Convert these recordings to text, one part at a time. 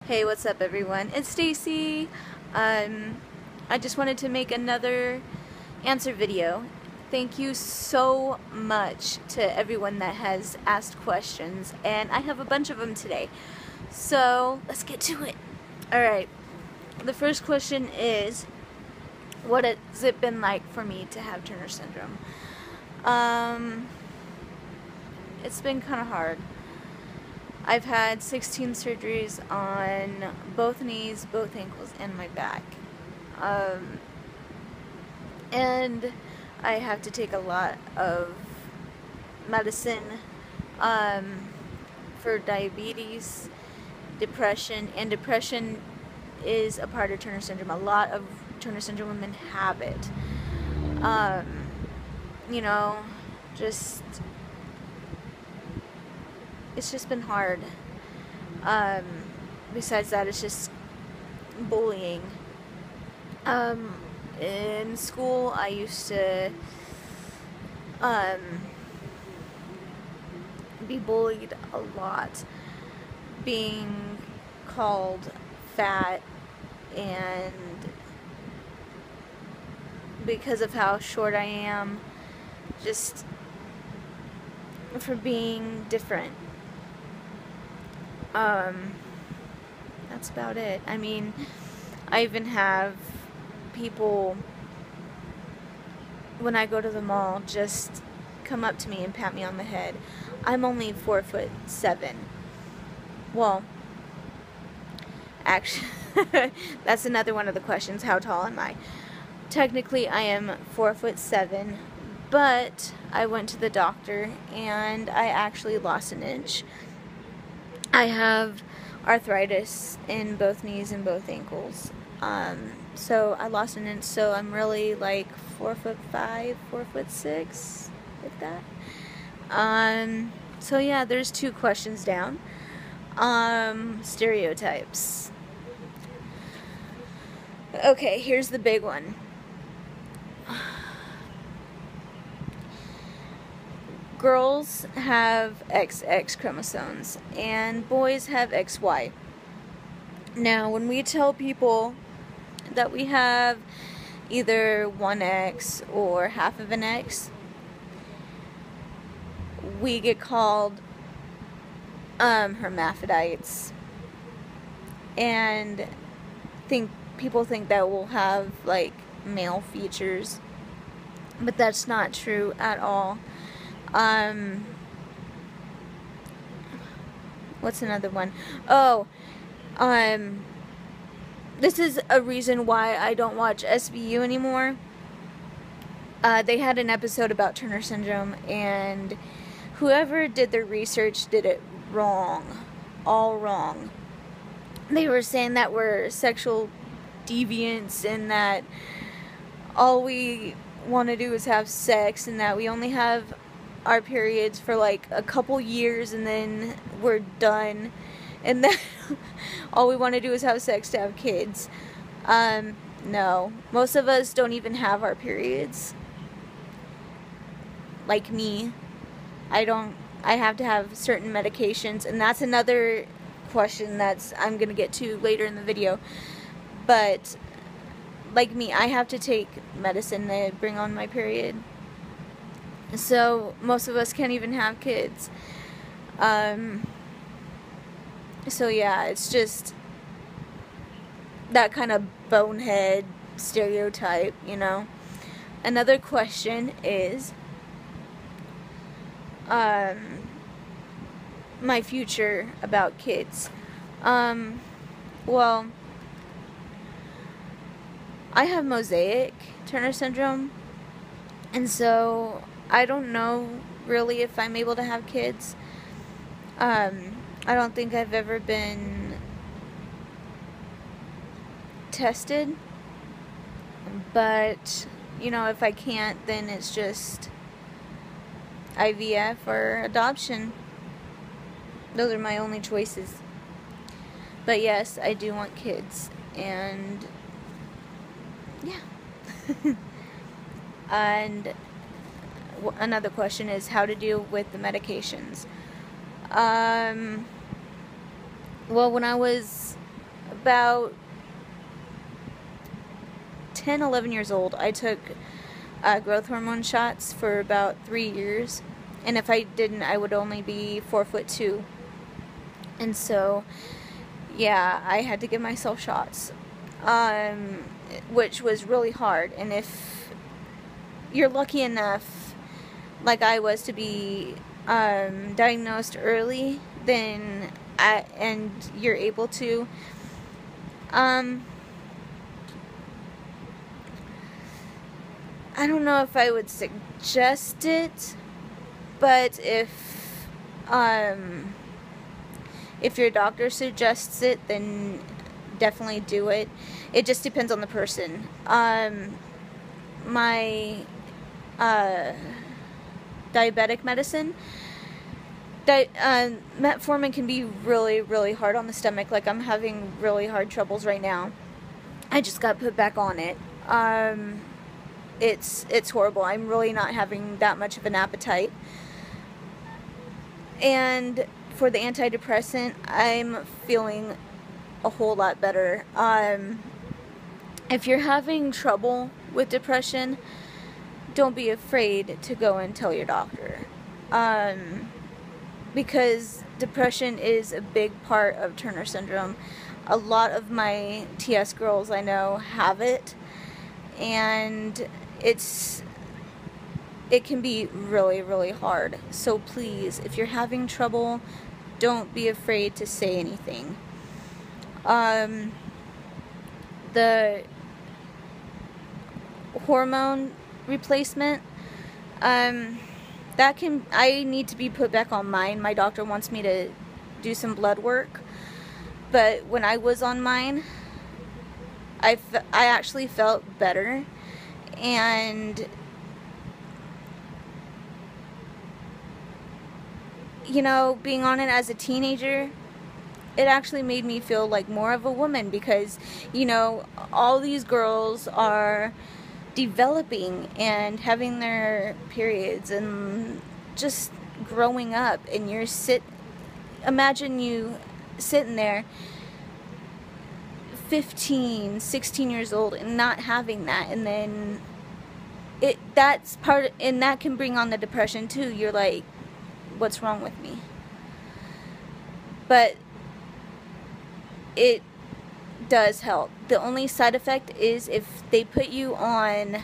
Hey, what's up everyone? It's Stacy. I just wanted to make another answer video. Thank you so much to everyone that has asked questions, and I have a bunch of them today. So, let's get to it. Alright, the first question is, what has it been like for me to have Turner syndrome? It's been kind of hard. I've had 16 surgeries on both knees, both ankles, and my back. And I have to take a lot of medicine for diabetes, depression, and depression is a part of Turner syndrome. A lot of Turner syndrome women have it. It's just been hard. Besides that, it's just bullying. In school, I used to be bullied a lot, being called fat, and because of how short I am, just for being different. That's about it. I mean, I even have people, when I go to the mall, just come up to me and pat me on the head. I'm only 4'7". Well, actually, that's another one of the questions. How tall am I? Technically, I am 4'7", but I went to the doctor and I actually lost an inch. I have arthritis in both knees and both ankles. So I lost an inch, so I'm really like 4'5", 4'6", like that. So yeah, there's 2 questions down. Stereotypes. Okay, here's the big one. Girls have XX chromosomes and boys have XY. Now, when we tell people that we have either 1X or half of an X, we get called hermaphrodites, and people think that we'll have like male features, but that's not true at all. What's another one? This is a reason why I don't watch SVU anymore. They had an episode about Turner syndrome, and whoever did their research did it wrong. All wrong. They were saying that we're sexual deviants and that all we want to do is have sex, and that we only have our periods for like a couple years and then we're done, and then all we want to do is have sex to have kids. No, most of us don't even have our periods. Like me, I have to have certain medications, and that's another question I'm gonna get to later in the video. But like me, I have to take medicine to bring on my period. So most of us can't even have kids. So yeah, it's just that kind of bonehead stereotype, you know. Another question is my future about kids. Well, I have mosaic Turner syndrome, and so I don't know really if I'm able to have kids. I don't think I've ever been tested, but you know, if I can't, then it's just IVF or adoption. Those are my only choices. But yes, I do want kids, and yeah. And another question is how to deal with the medications. Well, when I was about 10, 11 years old, I took growth hormone shots for about 3 years. And if I didn't, I would only be 4'2". And so, yeah, I had to give myself shots, which was really hard. And if you're lucky enough, like I was, to be diagnosed early, then and you're able to, I don't know if I would suggest it, but if your doctor suggests it, then definitely do it. It just depends on the person. My diabetic medicine, metformin can be really, really hard on the stomach. Like, I'm having really hard troubles right now. I just got put back on it. It's horrible. I'm really not having that much of an appetite. And for the antidepressant, I'm feeling a whole lot better. If you're having trouble with depression, don't be afraid to go and tell your doctor. Because depression is a big part of Turner syndrome. A lot of my TS girls I know have it, and it can be really, really hard. So please, if you're having trouble, don't be afraid to say anything. The hormone replacement, I need to be put back on mine. My doctor wants me to do some blood work, but when I was on mine, I actually felt better. And you know, being on it as a teenager, it actually made me feel like more of a woman, because, you know, all these girls are developing and having their periods and just growing up, and imagine you sitting there 15, 16 years old and not having that, and then that can bring on the depression too. You're like, what's wrong with me? But it does help. The only side effect is if they put you on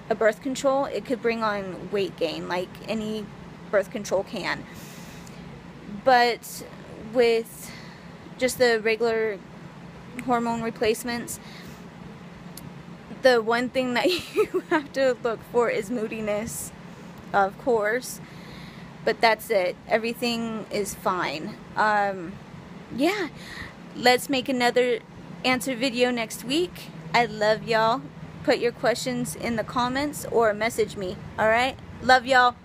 a birth control, it could bring on weight gain, like any birth control can. But with just the regular hormone replacements, the one thing that you have to look for is moodiness, of course. But that's it. Everything is fine. Yeah. Let's make another answer video next week. I love y'all. Put your questions in the comments or message me. Alright? Love y'all.